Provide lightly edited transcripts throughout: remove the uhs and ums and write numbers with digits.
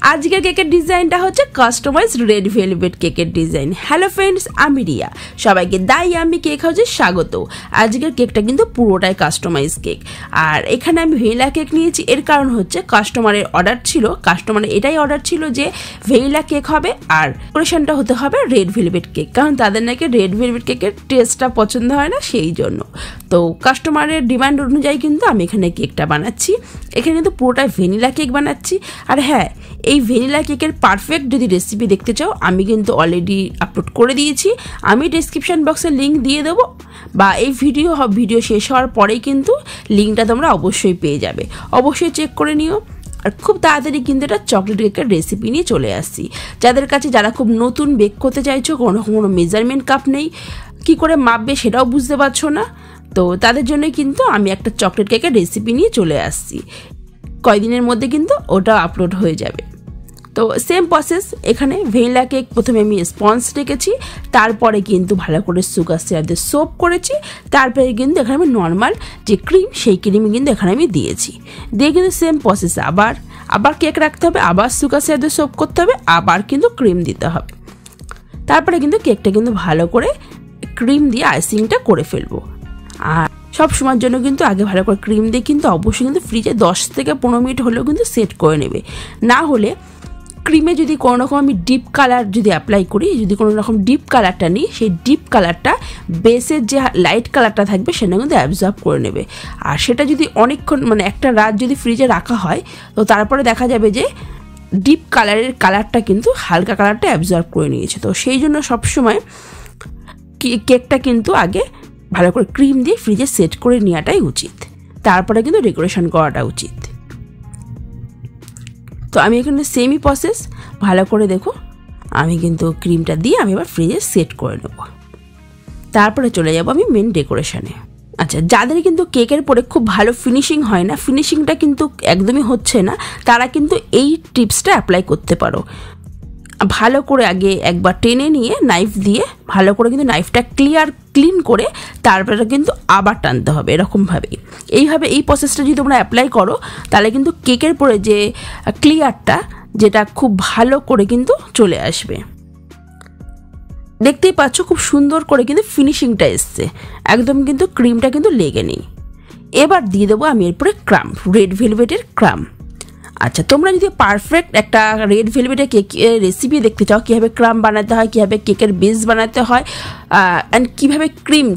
আজকের কেকের ডিজাইনটা হচ্ছে কাস্টমাইজ রেড ভেলভেট কেকের ডিজাইন। হ্যালো ফ্রেন্ডস, আমি রিয়া, সবাইকে দাই আমি কেক হাউসে স্বাগত। আজকের কেকটা কিন্তু পুরোটাই কাস্টমাইজ কেক, আর এখানে আমি ভ্যানিলা কেক নিয়েছি। এর কারণ হচ্ছে কাস্টমারের এটাই অর্ডার ছিল যে ভ্যানিলা কেক হবে আর ডেকোরেশনটা হতে হবে রেড ভেলভেট কেক, কারণ তাদের নাকি রেড ভেলভেট কেকের টেস্টটা পছন্দ হয় না, সেই জন্য। তো কাস্টমারের ডিমান্ড অনুযায়ী কিন্তু আমি এখানে কেকটা বানাচ্ছি। এখানে কিন্তু পুরোটাই ভ্যানিলা কেক বানাচ্ছি। আর হ্যাঁ, এই ভ্যানিলা কেকের পারফেক্ট যদি রেসিপি দেখতে চাও, আমি কিন্তু অলরেডি আপলোড করে দিয়েছি। আমি ডেসক্রিপশন বক্সে লিঙ্ক দিয়ে দেবো, বা এই ভিডিও শেষ হওয়ার পরেই কিন্তু লিঙ্কটা তোমরা অবশ্যই পেয়ে যাবে। অবশ্যই চেক করে নিও। আর খুব তাড়াতাড়ি কিন্তু এটা চকলেট কেকের রেসিপি নিয়ে চলে আসছি। যারা খুব নতুন বেক করতে চাইছো, কোনো মেজারমেন্ট কাপ নেই, কি করে মাপবে সেটাও বুঝতে পারছো না, তো তাদের জন্যই কিন্তু আমি একটা চকলেট কেকের রেসিপি নিয়ে চলে আসছি। কয়েকদিনের মধ্যে কিন্তু ওটা আপলোড হয়ে যাবে। তো সেম প্রসেস, এখানে ভ্যানিলা কেক প্রথমে আমি স্পঞ্জ রেখেছি, তারপরে কিন্তু ভালো করে সুগার সিরাপ দিয়ে সোপ করেছি, তারপরে কিন্তু এখানে আমি নর্মাল যে ক্রিম, সেই ক্রিম কিন্তু এখানে আমি দিয়েছি। দিয়ে কিন্তু সেম প্রসেস আবার কেক রাখতে হবে, আবার সুগার সিরাপ দিয়ে সোপ করতে হবে, আবার কিন্তু ক্রিম দিতে হবে। তারপরে কিন্তু কেকটা কিন্তু ভালো করে ক্রিম দিয়ে আইসিংটা করে ফেলবো। আর সব সময়ের জন্য কিন্তু আগে ভালো করে ক্রিম দিয়ে কিন্তু অবশ্যই কিন্তু ফ্রিজে 10 থেকে 15 মিনিট হলেও কিন্তু সেট করে নেবে। না হলে ক্রিমে যদি কোনো রকম আমি ডিপ কালার যদি অ্যাপ্লাই করি, যদি কোনো রকম ডিপ কালারটা নিই, সেই ডিপ কালারটা বেসের যে লাইট কালারটা থাকবে সেটা কিন্তু অ্যাবজর্ব করে নেবে। আর সেটা যদি অনেকক্ষণ, মানে একটা রাত যদি ফ্রিজে রাখা হয়, তো তারপরে দেখা যাবে যে ডিপ কালারটা কিন্তু হালকা কালারটা অ্যাবজর্ব করে নিয়েছে। তো সেই জন্য সবসময় কেকটা কিন্তু আগে ভালো করে ক্রিম দিয়ে ফ্রিজে সেট করে নেওয়াটাই উচিত, তারপরে কিন্তু ডেকোরেশন করাটা উচিত। তো আমি এখানে সেমই প্রসেস ভালো করে দেখো, আমি কিন্তু ক্রিমটা দিয়ে আমি এবার ফ্রিজে সেট করে নেব। তারপরে চলে যাব আমি মেন ডেকোরেশনে। আচ্ছা, যাদের কিন্তু কেকের পরে খুব ভালো ফিনিশিং হয় না, ফিনিশিংটা কিন্তু একদমই হচ্ছে না, তারা কিন্তু এই টিপসটা অ্যাপ্লাই করতে পারো। ভালো করে আগে একবার টেনে নিয়ে নাইফ দিয়ে ভালো করে কিন্তু নাইফটা ক্লিন করে তারপরে কিন্তু আবার টানতে হবে, এরকমভাবেই। এইভাবে এই প্রসেসটা যদি তোমরা অ্যাপ্লাই করো, তাহলে কিন্তু কেকের পরে যে ক্লিয়ারটা, যেটা খুব ভালো করে কিন্তু চলে আসবে। দেখতেই পাচ্ছ খুব সুন্দর করে কিন্তু ফিনিশিংটা এসছে, একদম কিন্তু ক্রিমটা কিন্তু লেগে নেই। এবার দিয়ে দেবো আমি এরপরে ক্রাম, রেড ভেলভেটের ক্রাম। আচ্ছা, তোমরা যদি পারফেক্ট একটা রেড ভেলভেটের কেকের রেসিপি দেখতে চাও, কীভাবে ক্রাম বানাতে হয়, কীভাবে কেকের বেস বানাতে হয়, অ্যান্ড কীভাবে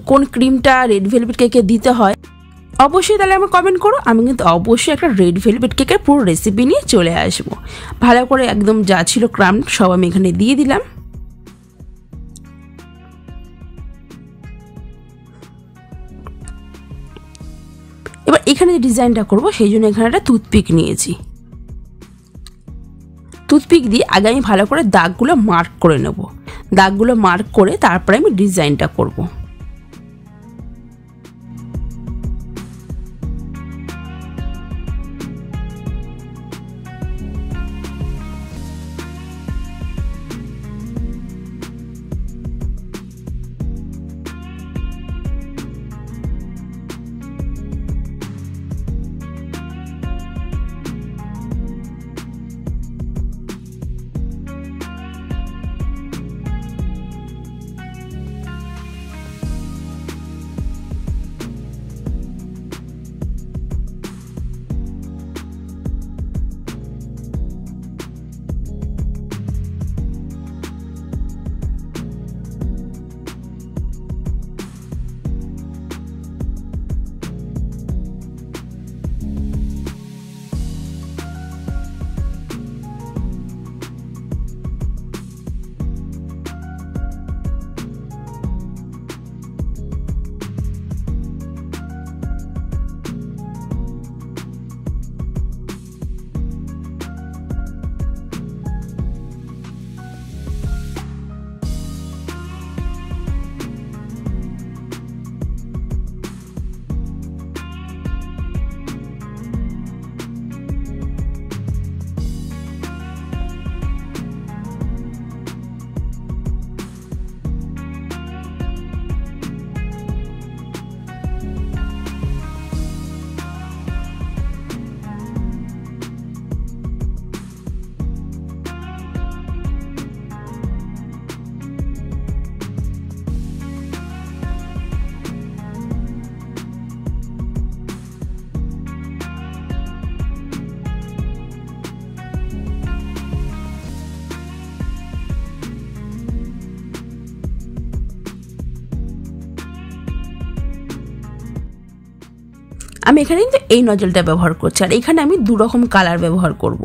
কোন ক্রিমটা রেড ভেলভেট কেকে দিতে হয়, অবশ্যই তাহলে আমার কমেন্ট করো। আমি কিন্তু অবশ্যই একটা রেড ভেলভেট কেকের পুরো রেসিপি নিয়ে চলে আসবো। ভালো করে একদম যা ছিল ক্রাম সব আমি এখানে দিয়ে দিলাম। এবার এখানে যে ডিজাইনটা করবো, সেই জন্য এখানে একটা টুথপিক নিয়েছি। টুথপিক দিয়ে আগে আমি ভালো করে দাগগুলো মার্ক করে নেব। দাগগুলো মার্ক করে তারপরে আমি ডিজাইনটা করব। আমি এখানে কিন্তু এই নজলটা ব্যবহার করছি, আর এখানে আমি 2 রকম কালার ব্যবহার করব।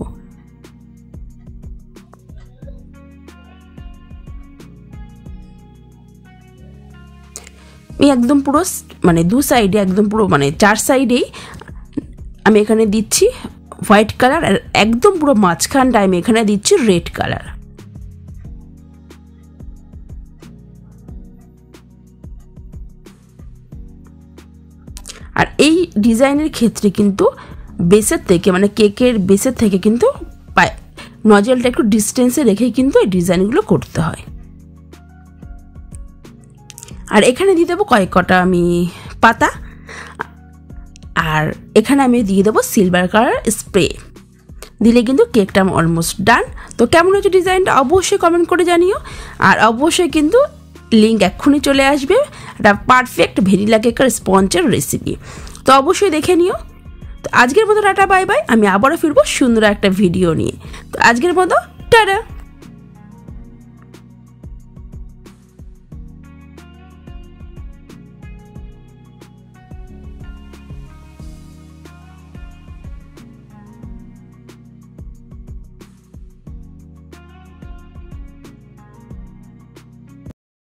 আমি একদম পুরো মানে 2 সাইডে একদম পুরো মানে 4 সাইডেই আমি এখানে দিচ্ছি হোয়াইট কালার, আর একদম পুরো মাঝখানটা আমি এখানে দিচ্ছি রেড কালার। আর এই ডিজাইনের ক্ষেত্রে কিন্তু বেসের থেকে মানে কেকের বেসের থেকে কিন্তু নজলটা একটু ডিস্টেন্সে রেখেই কিন্তু এই ডিজাইনগুলো করতে হয়। আর এখানে দিয়ে দেবো কয়েকটা আমি পাতা, আর এখানে আমি দিয়ে দেবো সিলভার কালার স্প্রে। দিলে কিন্তু কেকটা অলমোস্ট ডান। তো কেমন হচ্ছে ডিজাইনটা অবশ্যই কমেন্ট করে জানিও, আর অবশ্যই কিন্তু লিঙ্ক এক্ষুনি চলে আসবে একটা পারফেক্ট ভ্যানিলা কেকের স্পঞ্জের রেসিপি। তো অবশ্যই দেখে নিও। তো আজকের মতো টাটা বাই বাই, আমি আবারও ফিরবো সুন্দর একটা ভিডিও নিয়ে। তো আজকের মতো টাটা।